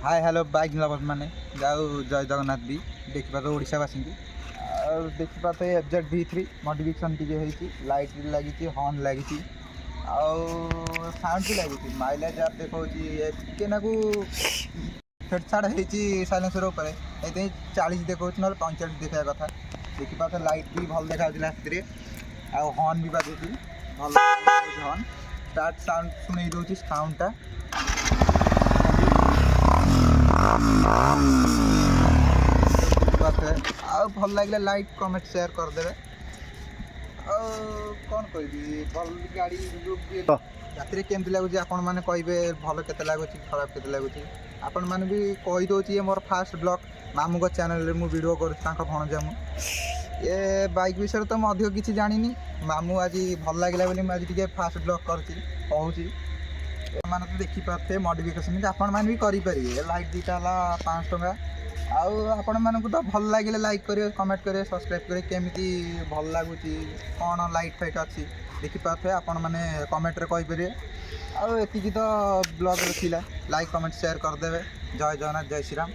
Hi hello bike lover मैंने जाओ जय जगन्नाथ भी देखा तो ओडावासी देखा तो FZ-V3 मॉडिफिकेशन टी लाइट लगी हॉर्न लगी साउंड भी लगी माइलेज आप देखो टे ना छेड़छाड़ होती साइलेंसर उपर ये 40 देखा ना 45 देखा कथा देखा तो लाइट भी भल देखा राति हॉर्न भी बाजुची भल हॉर्न स्टार्ट साउंड शुणी दूसरी साउंडटा भल लगे लाइक कमेंट शेयर करदे कौन कह भल गाड़ी राति केमती लगुच आपण मैंने कहे भल के लगुच खराब के लगुच आपण मैंने भी कहीदे मोर फास्ट ब्लॉग मामू को चैनल मु वीडियो कर भणजा मु ये बाइक विषय तो मैं अधिक किसी जानी मामू आज भल लगे बोली आज टे फास्ट ब्लॉग कर मैंने तो देखिपे मॉडिफिकेशन आपण मैंने भी करेंगे लाइट दीटा 500 टंका आपण मानक तो भल लगे लाइक करेंगे कमेंट करेंगे सब्सक्राइब करेंगे केमी भल लगुच कौन लाइट फाइट अच्छी देखिपे आपण मैंने कमेंट कहींपर आती तो ब्लॉग थी लाइक कमेंट शेयर करदे। जय जगन्नाथ जय श्रीराम।